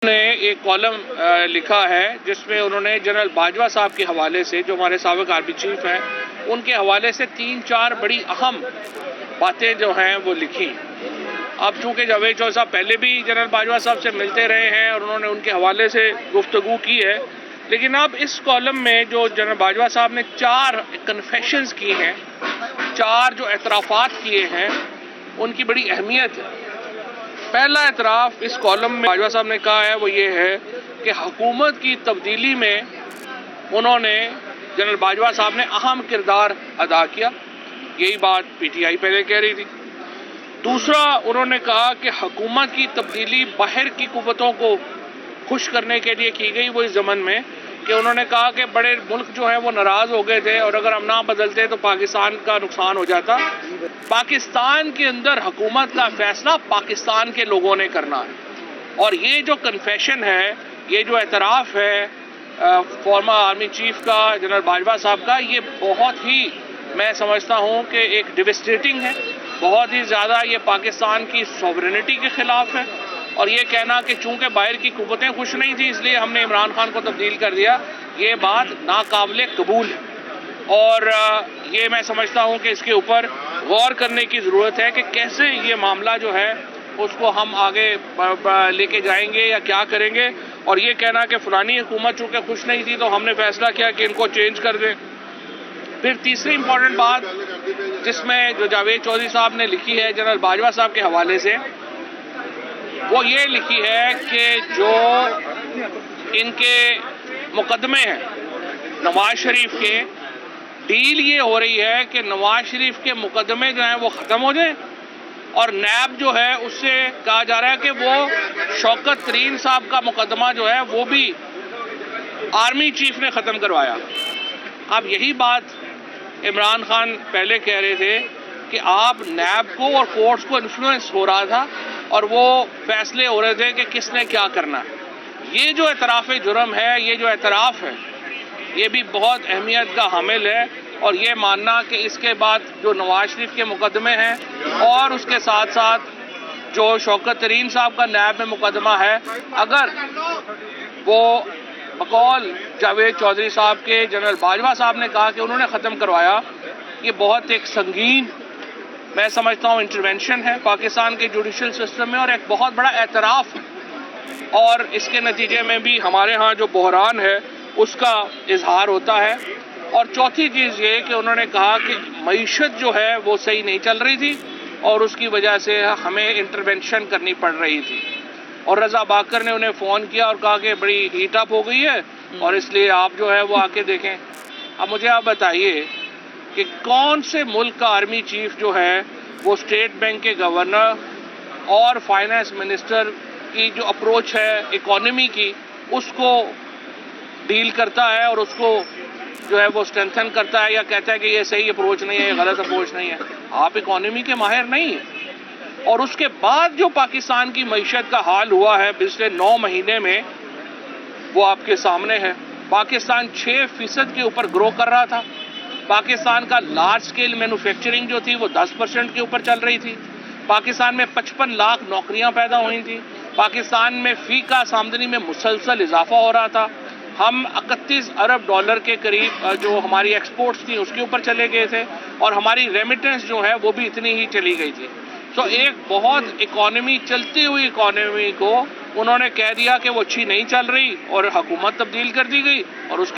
نے ایک کالم لکھا ہے جس میں انہوں نے جنرل باجوہ صاحب کے حوالے سے، جو ہمارے سابق آرمی چیف ہیں، ان کے حوالے سے 3-4 بڑی اہم باتیں جو ہیں وہ لکھی۔ اب چونکہ جاوید چودھری صاحب پہلے بھی جنرل باجوہ صاحب سے ملتے رہے ہیں اور انہوں نے ان کے حوالے سے گفتگو کی ہے، لیکن اب اس کالم میں جو جنرل باجوہ صاحب نے 4 کنفیشنز کی ہیں، 4 جو اعترافات کیے ہیں، ان کی بڑی اہمیت ہے۔ پہلا اعتراف اس کالم میں باجوہ صاحب نے کہا ہے وہ یہ ہے کہ حکومت کی تبدیلی میں انہوں نے، جنرل باجوہ صاحب نے اہم کردار ادا کیا۔ یہی بات پی ٹی آئی پہلے کہہ رہی تھی۔ دوسرا انہوں نے کہا کہ حکومت کی تبدیلی باہر کی قوتوں کو خوش کرنے کے لیے کی گئی، وہ اس ضمن میں کہ انہوں نے کہا کہ بڑے ملک جو ہیں وہ ناراض ہو گئے تھے اور اگر ہم نہ بدلتے تو پاکستان کا نقصان ہو جاتا۔ پاکستان کے اندر حکومت کا فیصلہ پاکستان کے لوگوں نے کرنا ہے، اور یہ جو کنفیشن ہے، یہ جو اعتراف ہے فارمر آرمی چیف کا، جنرل باجوہ صاحب کا، یہ بہت ہی، میں سمجھتا ہوں کہ ایک ڈیوسٹیٹنگ ہے، بہت ہی زیادہ یہ پاکستان کی سوورنٹی کے خلاف ہے، اور یہ کہنا کہ چونکہ باہر کی قوتیں خوش نہیں تھیں اس لیے ہم نے عمران خان کو تبدیل کر دیا، یہ بات ناقابل قبول ہے۔ اور یہ میں سمجھتا ہوں کہ اس کے اوپر غور کرنے کی ضرورت ہے کہ کیسے یہ معاملہ جو ہے اس کو ہم آگے لے کے جائیں گے یا کیا کریں گے، اور یہ کہنا کہ فلانی حکومت چونکہ خوش نہیں تھی تو ہم نے فیصلہ کیا کہ ان کو چینج کر دیں۔ پھر تیسری امپورٹنٹ بات جس میں جو جاوید چودھری صاحب نے لکھی ہے جنرل باجوہ صاحب کے حوالے سے، وہ یہ لکھی ہے کہ جو ان کے مقدمے ہیں نواز شریف کے، ڈیل یہ ہو رہی ہے کہ نواز شریف کے مقدمے جو ہیں وہ ختم ہو جائیں، اور نیب جو ہے اس سے کہا جا رہا ہے کہ وہ شوکت ترین صاحب کا مقدمہ جو ہے وہ بھی آرمی چیف نے ختم کروایا۔ اب یہی بات عمران خان پہلے کہہ رہے تھے کہ آپ نیب کو اور کورٹس کو انفلوئنس ہو رہا تھا اور وہ فیصلے ہو رہے تھے کہ کس نے کیا کرنا ہے۔ یہ جو اعتراف جرم ہے، یہ جو اعتراف ہے، یہ بھی بہت اہمیت کا حامل ہے، اور یہ ماننا کہ اس کے بعد جو نواز شریف کے مقدمے ہیں اور اس کے ساتھ ساتھ جو شوکت ترین صاحب کا نیب میں مقدمہ ہے، اگر وہ بقول جاوید چودھری صاحب کے جنرل باجوہ صاحب نے کہا کہ انہوں نے ختم کروایا، یہ بہت ایک سنگین، میں سمجھتا ہوں، انٹرونشن ہے پاکستان کے جوڈیشل سسٹم میں، اور ایک بہت بڑا اعتراف ہے، اور اس کے نتیجے میں بھی ہمارے ہاں جو بحران ہے اس کا اظہار ہوتا ہے۔ اور چوتھی چیز یہ کہ انہوں نے کہا کہ معیشت جو ہے وہ صحیح نہیں چل رہی تھی اور اس کی وجہ سے ہمیں انٹرونشن کرنی پڑ رہی تھی، اور رضا باکر نے انہیں فون کیا اور کہا کہ بڑی ہیٹ اپ ہو گئی ہے اور اس لیے آپ جو ہے وہ آ کے دیکھیں۔ اب مجھے آپ بتائیے کہ کون سے ملک کا آرمی چیف جو ہے وہ اسٹیٹ بینک کے گورنر اور فائنانس منسٹر کی جو اپروچ ہے اکانومی کی اس کو ڈیل کرتا ہے اور اس کو جو ہے وہ اسٹرینتھن کرتا ہے، یا کہتا ہے کہ یہ صحیح اپروچ نہیں ہے، یہ غلط اپروچ نہیں ہے؟ آپ اکانومی کے ماہر نہیں ہیں۔ اور اس کے بعد جو پاکستان کی معیشت کا حال ہوا ہے پچھلے 9 مہینے میں، وہ آپ کے سامنے ہے۔ پاکستان 6% کے اوپر گرو کر رہا تھا، پاکستان کا لارج سکیل مینوفیکچرنگ جو تھی وہ 10% کے اوپر چل رہی تھی، پاکستان میں 55 لاکھ نوکریاں پیدا ہوئی تھیں، پاکستان میں فی کا آمدنی میں مسلسل اضافہ ہو رہا تھا، ہم 31 ارب ڈالر کے قریب جو ہماری ایکسپورٹس تھیں اس کے اوپر چلے گئے تھے، اور ہماری ریمیٹنس جو ہے وہ بھی اتنی ہی چلی گئی تھی۔ تو ایک بہت اکانومی، چلتی ہوئی اکانومی کو انہوں نے کہہ دیا کہ وہ اچھی نہیں چل رہی اور حکومت تبدیل کر دی گئی، اور اس